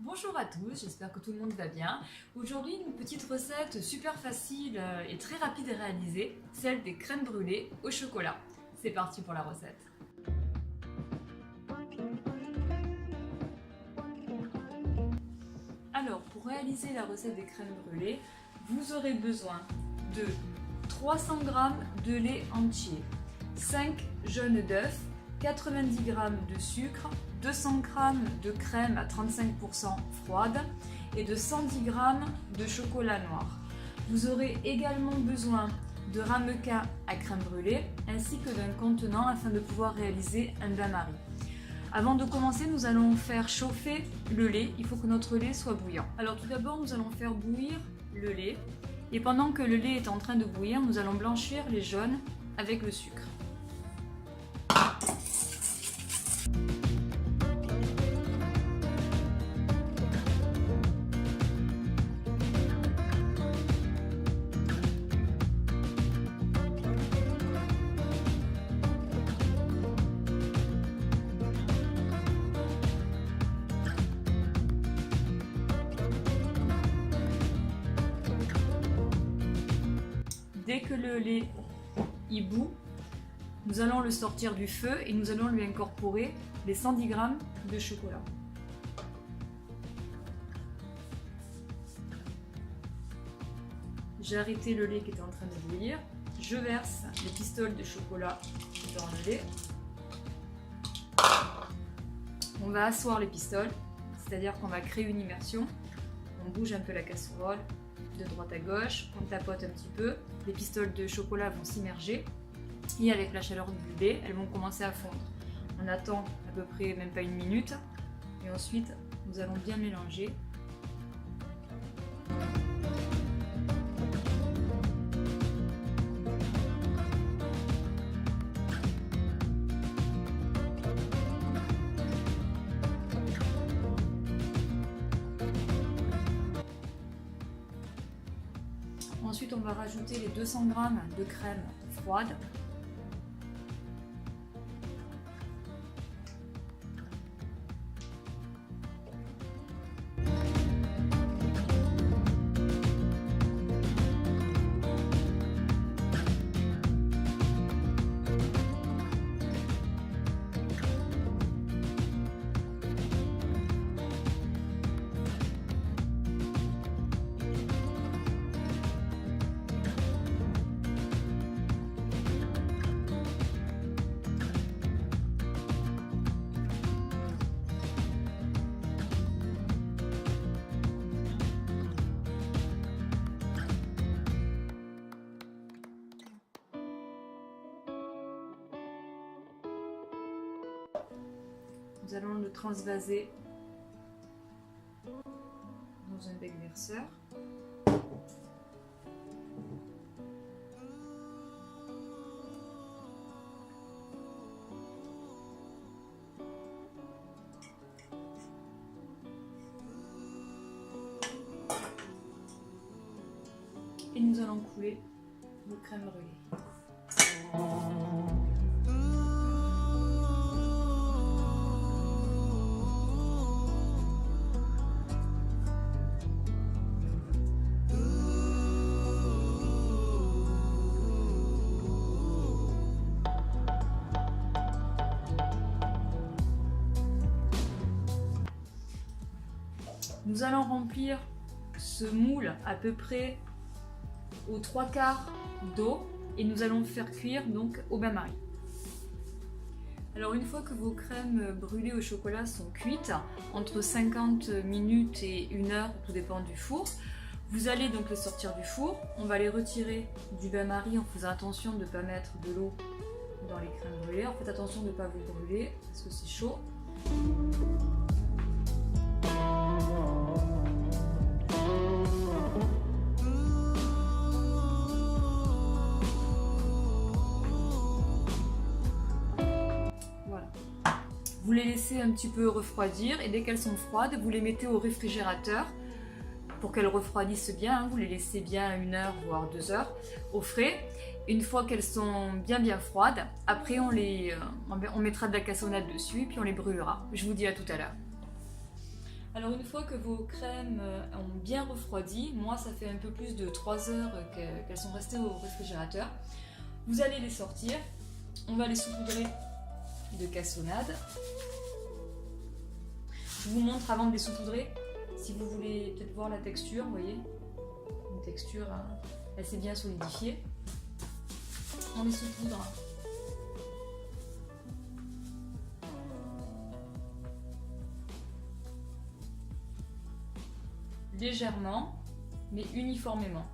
Bonjour à tous, j'espère que tout le monde va bien. Aujourd'hui, une petite recette super facile et très rapide à réaliser, celle des crèmes brûlées au chocolat. C'est parti pour la recette. Alors, pour réaliser la recette des crèmes brûlées, vous aurez besoin de 300 g de lait entier, 5 jaunes d'œufs, 90 g de sucre, 200 g de crème à 35% froide et de 110 g de chocolat noir. Vous aurez également besoin de ramequin à crème brûlée ainsi que d'un contenant afin de pouvoir réaliser un bain-marie. Avant de commencer, nous allons faire chauffer le lait. Il faut que notre lait soit bouillant. Alors tout d'abord, nous allons faire bouillir le lait. Et pendant que le lait est en train de bouillir, nous allons blanchir les jaunes avec le sucre. Dès que le lait y bout, nous allons le sortir du feu et nous allons lui incorporer les 110 g de chocolat. J'ai arrêté le lait qui était en train de bouillir. Je verse les pistoles de chocolat dans le lait. On va asseoir les pistoles, c'est-à-dire qu'on va créer une immersion. On bouge un peu la casserole de droite à gauche, on tapote un petit peu, les pistoles de chocolat vont s'immerger et avec la chaleur du lait, elles vont commencer à fondre. On attend à peu près même pas une minute et ensuite nous allons bien mélanger. Ensuite, on va rajouter les 200 g de crème froide. Nous allons le transvaser dans un bec verseur. Et nous allons couler nos crèmes brûlées. Nous allons remplir ce moule à peu près aux 3/4 d'eau et nous allons le faire cuire donc au bain-marie. Alors une fois que vos crèmes brûlées au chocolat sont cuites, entre 50 minutes et 1 heure, tout dépend du four, vous allez donc les sortir du four. On va les retirer du bain-marie en faisant attention de ne pas mettre de l'eau dans les crèmes brûlées. Faites attention de ne pas vous brûler parce que c'est chaud. Vous les laissez un petit peu refroidir et dès qu'elles sont froides, vous les mettez au réfrigérateur pour qu'elles refroidissent bien. Vous les laissez bien 1 heure voire 2 heures au frais. Une fois qu'elles sont bien froides, après on mettra de la cassonade dessus et puis on les brûlera. Je vous dis à tout à l'heure. Alors une fois que vos crèmes ont bien refroidi, moi ça fait un peu plus de 3 heures qu'elles sont restées au réfrigérateur, vous allez les sortir, on va les saupoudrer de cassonade. Je vous montre avant de les saupoudrer, si vous voulez peut-être voir la texture, vous voyez, une texture assez bien solidifiée. On les saupoudre. Légèrement, mais uniformément.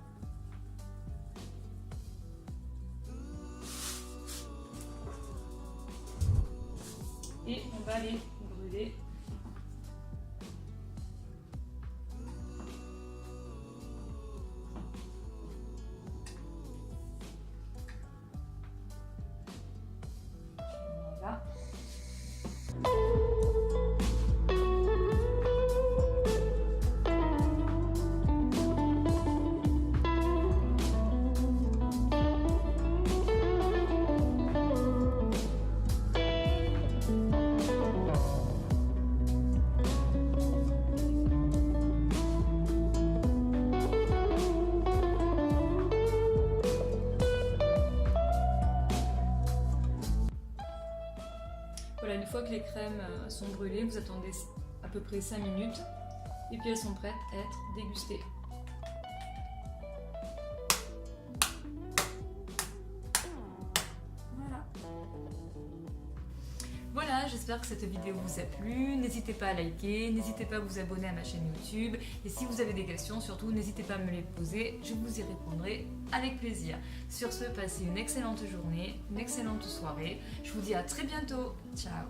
Et on va les brûler. Voilà. Voilà, une fois que les crèmes sont brûlées, vous attendez à peu près 5 minutes et puis elles sont prêtes à être dégustées. Voilà. Voilà, j'espère que cette vidéo vous a plu. N'hésitez pas à liker, n'hésitez pas à vous abonner à ma chaîne YouTube. Et si vous avez des questions, surtout, n'hésitez pas à me les poser. Je vous y répondrai avec plaisir. Sur ce, passez une excellente journée, une excellente soirée. Je vous dis à très bientôt. Ciao.